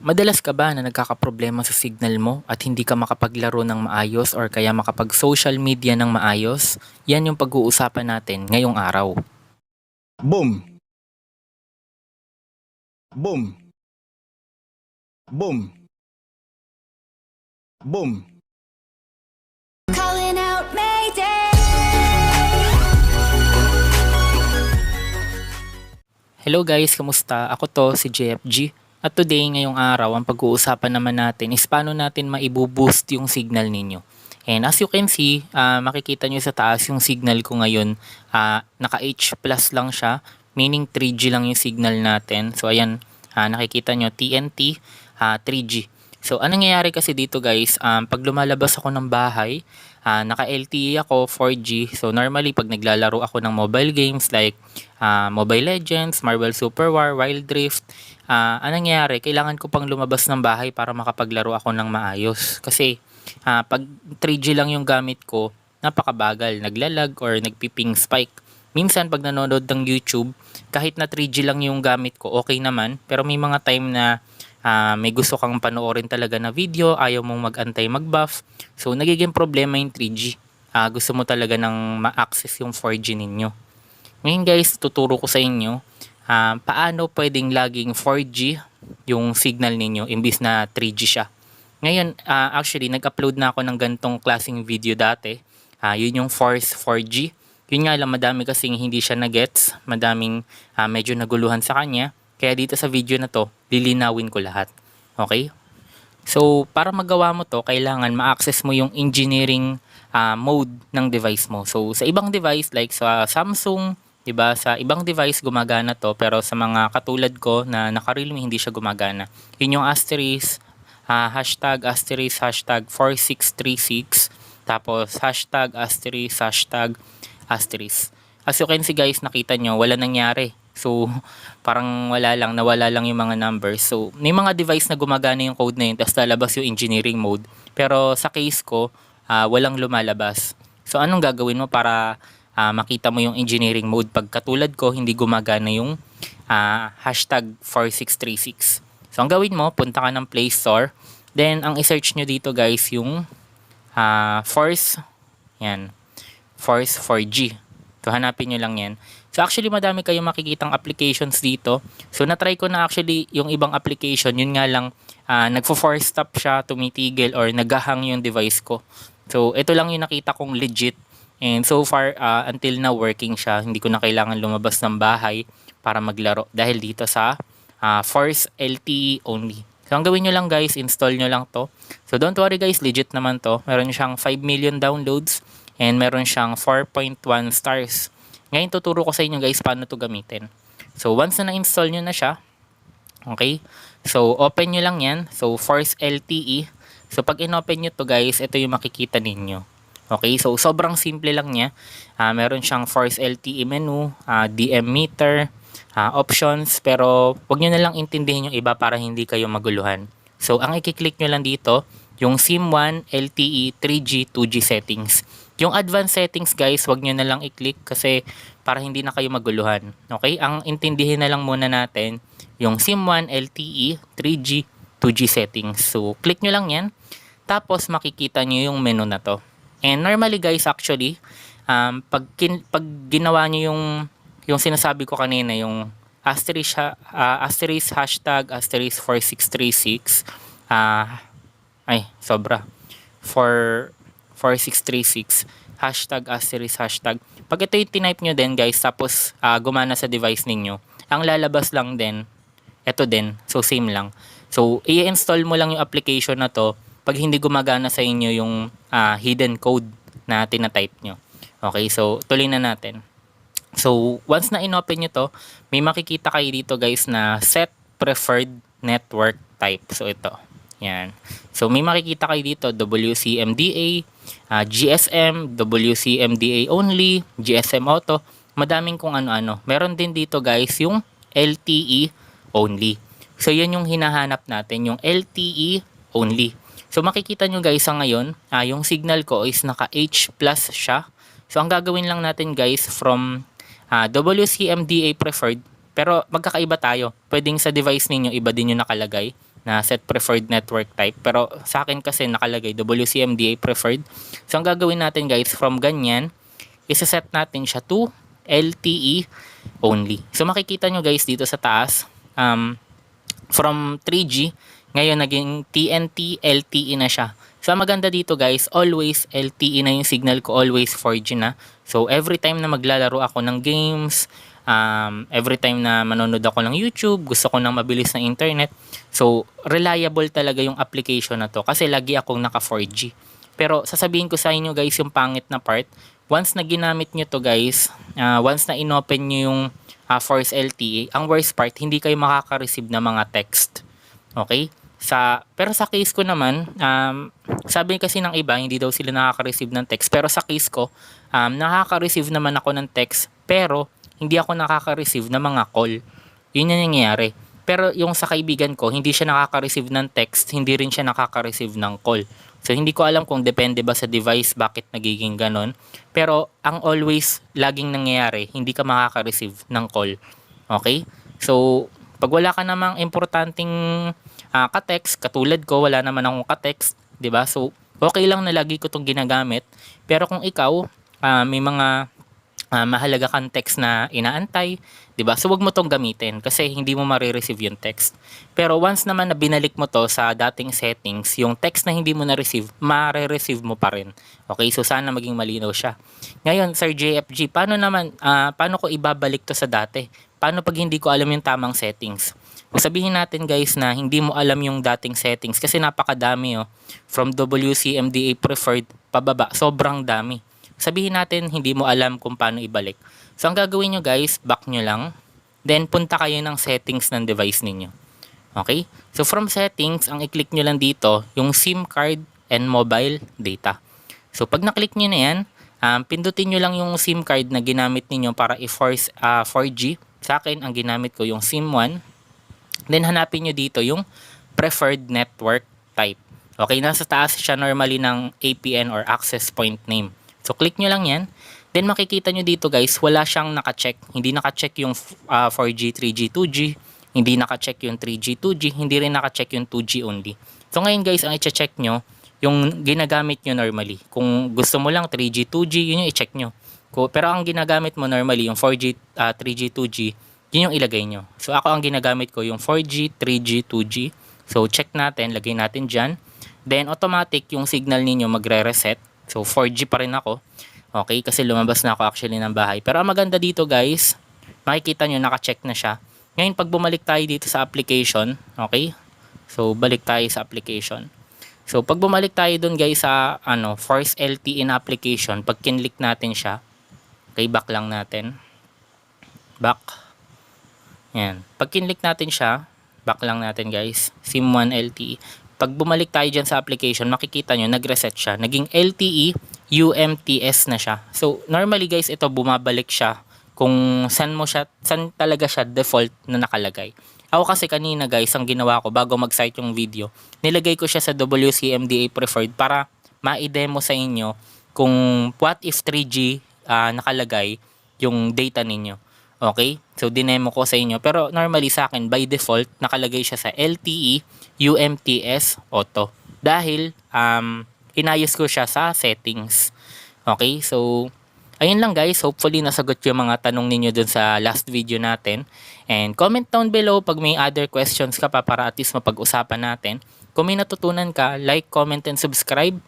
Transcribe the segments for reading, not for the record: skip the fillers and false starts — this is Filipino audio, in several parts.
Madalas ka ba na nagkakaproblema sa signal mo at hindi ka makapaglaro ng maayos or kaya makapag-social media ng maayos? Yan yung pag-uusapan natin ngayong araw. Boom. Boom. Boom. Boom. Calling out Mayday. Hello guys, kamusta? Ako to si JFG. At today, ngayong araw, ang pag-uusapan naman natin is paano natin maibuboost yung signal ninyo. And as you can see, makikita nyo sa taas yung signal ko ngayon, naka H plus lang siya, meaning 3G lang yung signal natin. So ayan, nakikita nyo TNT, 3G. So anong nangyayari kasi dito guys, pag lumalabas ako ng bahay, naka LTE ako 4G. So normally pag naglalaro ako ng mobile games like Mobile Legends, Marvel Super War, Wild Rift, anong nangyayari, kailangan ko pang lumabas ng bahay para makapaglaro ako ng maayos. Kasi pag 3G lang yung gamit ko, napakabagal, naglalag or nagpiping spike. Minsan pag nanonood ng YouTube, kahit na 3G lang yung gamit ko, okay naman. Pero may mga time na may gusto kang panoorin talaga na video, ayaw mong mag-antay mag-buff. So nagiging problema yung 3G. Gusto mo talaga ng ma-access yung 4G ninyo. Ngayon guys, tuturo ko sa inyo paano pwedeng laging 4G yung signal ninyo imbis na 3G siya. Ngayon, actually, nag-upload na ako ng gantong klaseng video dati. Yun yung Force 4G. Yun nga lang, madami kasing hindi siya na-gets. Madaming medyo naguluhan sa kanya. Kaya dito sa video na to, lilinawin ko lahat. Okay? So, para magawa mo to, kailangan ma-access mo yung engineering mode ng device mo. So, sa ibang device like sa Samsung, 'di ba? Sa ibang device gumagana to, pero sa mga katulad ko na naka-Realme hindi siya gumagana. Yun yung asterisk, hashtag asterisk, hashtag 4636, tapos hashtag asterisk, hashtag asterisk. As you can see guys, nakita nyo, wala nangyari. So, parang nawala lang yung mga numbers. So, may mga device na gumagana yung code na yun, tapos lalabas yung engineering mode. Pero sa case ko, walang lumalabas. So, anong gagawin mo para makita mo yung engineering mode? Pag katulad ko, hindi gumagana yung hashtag 4636. So, ang gawin mo, punta ka ng Play Store. Then, ang isearch nyo dito guys, yung Force 4G. So, hanapin nyo lang yan. So, actually, madami kayong makikitang applications dito. So, na-try ko na actually yung ibang application. Yun nga lang, nagfo-force stop siya, tumitigil, or nagahang yung device ko. So, ito lang yung nakita kong legit. And so far, until now, working siya. Hindi ko na kailangan lumabas ng bahay para maglaro. Dahil dito sa Force LTE only. So, ang gawin nyo lang guys, install nyo lang to. So, don't worry guys, legit naman to. Meron siyang 5 million downloads. And meron siyang 4.1 stars. Ngayon tuturo ko sa inyo guys paano to gamitin. So once na na-install nyo na siya, okay? So open nyo lang yan. So Force LTE. So pag in-open nyo to guys, ito yung makikita ninyo. Okay, so sobrang simple lang niya. Meron siyang Force LTE menu, DM meter, options. Pero wag nyo na lang intindihin yung iba para hindi kayo maguluhan. So ang i-click nyo lang dito, yung SIM1, LTE, 3G, 2G settings. Yung advanced settings guys, wag nyo na lang i-click kasi para hindi na kayo maguluhan. Okay? Ang intindihin na lang muna natin yung SIM1, LTE, 3G, 2G settings. So, click nyo lang yan. Tapos, makikita nyo yung menu na to. And normally guys, actually, pag ginawa nyo yung sinasabi ko kanina, yung asterisk hashtag asterisk 4636, sobra. 4636 hashtag asterisk hashtag. Pag ito yung tinype nyo din guys, tapos gumana sa device ninyo, ang lalabas lang din, ito din. So same lang. So i-install mo lang yung application na to pag hindi gumagana sa inyo yung hidden code na tinatype nyo. Okay, so tuloy na natin. So once na inopen nyo to, may makikita kayo dito guys na set preferred network type. So ito. Yan. So may makikita kayo dito WCMDA, GSM, WCMDA only, GSM auto, madaming kung ano-ano. Meron din dito guys yung LTE only. So yan yung hinahanap natin, yung LTE only. So makikita nyo guys sa ngayon, yung signal ko is naka H plus siya. So ang gagawin lang natin guys from WCMDA preferred, pero magkakaiba tayo. Pwedeng sa device ninyo iba din yung nakalagay. na set preferred network type. Pero sa akin kasi nakalagay WCMDA preferred. So ang gagawin natin guys, from ganyan, isa-set natin siya to LTE only. So makikita nyo guys dito sa taas, from 3G, ngayon naging TNT, LTE na siya. So ang maganda dito guys, always LTE na yung signal ko, always 4G na. So every time na maglalaro ako ng games, every time na manonood ako ng YouTube, gusto ko ng mabilis na internet. So reliable talaga yung application na to kasi lagi akong naka 4G. Pero sasabihin ko sa inyo guys yung pangit na part, once na ginamit nyo to guys, once na inopen nyo yung Force LTE, ang worst part, hindi kayo makaka-receive ng mga text. Okay? Pero sa case ko naman, sabi kasi ng iba, hindi daw sila nakaka-receive ng text. Pero sa case ko, nakaka-receive naman ako ng text, pero hindi ako nakaka-receive ng mga call. Yun yung nangyayari. Pero yung sa kaibigan ko, hindi siya nakaka-receive ng text, hindi rin siya nakaka-receive ng call. So hindi ko alam kung depende ba sa device bakit nagiging ganon. Pero ang always laging nangyayari, hindi ka makaka-receive ng call. Okay? So pag wala ka namang importanteng ka-text, katulad ko, wala naman akong ka-text, 'di ba? So okay lang na lagi ko 'tong ginagamit. Pero kung ikaw may mga mahalaga kang text na inaantay, 'di ba? So wag mo tong gamitin kasi hindi mo mare-receive yung text. Pero once naman na binalik mo to sa dating settings, yung text na hindi mo na-receive, mare-receive mo pa rin. Okay? So sana maging malinaw siya. Ngayon, Sir JFG, paano ko ibabalik to sa dati? Paano pag hindi ko alam yung tamang settings? Kung sabihin natin guys na hindi mo alam yung dating settings kasi napakadami from WCMDA preferred pababa, sobrang dami. Sabihin natin hindi mo alam kung paano ibalik. So ang gagawin nyo guys, back nyo lang. Then punta kayo ng settings ng device ninyo. Okay? So from settings, ang i-click nyo lang dito, yung SIM card and mobile data. So pag na-click nyo na yan, pindutin nyo lang yung SIM card na ginamit ninyo para i-force 4G. Sa akin, ang ginamit ko yung SIM 1. Then hanapin nyo dito yung preferred network type. Okay, nasa taas siya normally ng APN or access point name. So click nyo lang yan. Then makikita nyo dito guys, wala siyang naka-check. Hindi naka-check yung 4G, 3G, 2G. Hindi naka-check yung 3G, 2G. Hindi rin naka-check yung 2G only. So ngayon guys, ang i-check nyo, yung ginagamit nyo normally. Kung gusto mo lang 3G, 2G, yun yung i-check nyo. Pero ang ginagamit mo normally, yung 4G, 3G, 2G, yun yung ilagay nyo. So ako ang ginagamit ko yung 4G, 3G, 2G. So check natin, lagay natin dyan. Then automatic yung signal ninyo magre-reset. So 4G pa rin ako. Okay, kasi lumabas na ako actually ng bahay. Pero ang maganda dito guys, makikita nyo naka-check na siya. Ngayon pag bumalik tayo dito sa application, okay? So balik tayo sa application. So pag bumalik tayo dun guys sa Force LTE na application, pag kinlik natin siya, okay, back lang natin. Back. Yan. Pag kinlik natin siya, back lang natin guys. SIM 1 LTE. Pag bumalik tayo dyan sa application, makikita nyo, nag-reset siya. Naging LTE UMTS na siya. So, normally guys, ito bumabalik siya kung saan talaga siya default na nakalagay. Ako kasi kanina guys, ang ginawa ko bago mag-site yung video, nilagay ko siya sa WCMDA preferred para ma-demo sa inyo kung what if 3G nakalagay yung data ninyo. Okay? So, dinemo ko sa inyo. Pero normally sa akin, by default, nakalagay siya sa LTE UMTS Auto. Dahil, inayos ko siya sa settings. Okay? So, ayun lang guys. Hopefully, nasagot yung mga tanong ninyo dun sa last video natin. And comment down below pag may other questions ka pa para at least mapag-usapan natin. Kung may natutunan ka, like, comment, and subscribe.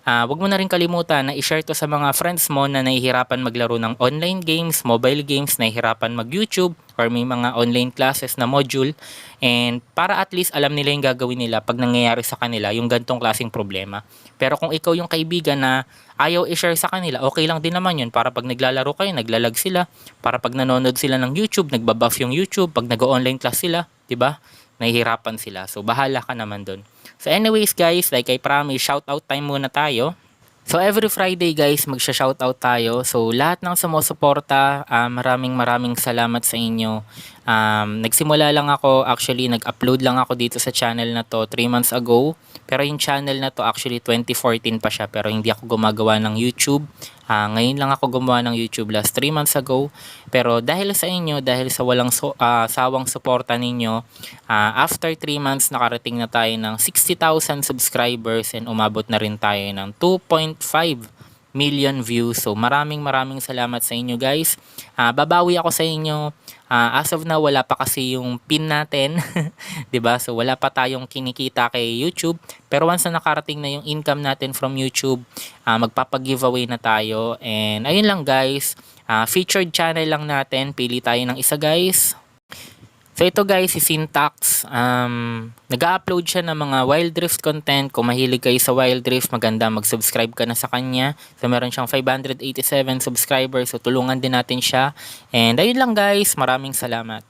Wag mo na rin kalimutan na i-share to sa mga friends mo na nahihirapan maglaro ng online games, mobile games, nahihirapan mag-YouTube, or may mga online classes na module. And para at least alam nila yung gagawin nila pag nangyayari sa kanila yung gantong klaseng problema. Pero kung ikaw yung kaibigan na ayaw i-share sa kanila, okay lang din naman yun. Para pag naglalaro kayo, naglalag sila. Para pag nanonood sila ng YouTube, nagbabuff yung YouTube. Pag nag-online class sila, 'di ba? Nahihirapan sila. So bahala ka naman doon. So anyways guys, like I promise, shoutout time muna tayo. So every Friday guys, magsha-shoutout tayo. So lahat ng sumusuporta, maraming salamat sa inyo. Nagsimula lang ako, actually nag-upload lang ako dito sa channel na to 3 months ago. Pero yung channel na to actually 2014 pa siya, pero hindi ako gumagawa ng YouTube. Ngayon lang ako gumawa ng YouTube last 3 months ago. Pero dahil sa inyo, dahil sa walang sawang suporta ninyo, after 3 months nakarating na tayo ng 60,000 subscribers and umabot na rin tayo ng 2.5 million views. So maraming salamat sa inyo guys. Babawi ako sa inyo. As of now wala pa kasi yung pin natin, 'di ba? So wala pa tayong kinikita kay YouTube. Pero once na nakarating na yung income natin from YouTube, magpapag-giveaway na tayo. And ayun lang guys. Featured channel lang natin. Pili tayo ng isa guys. So ito guys, si Syntax, nag-upload siya ng mga Wild Rift content. Kung mahilig kayo sa Wild Rift, maganda mag-subscribe ka na sa kanya. So meron siyang 587 subscribers, so tulungan din natin siya. And ayun lang guys, maraming salamat.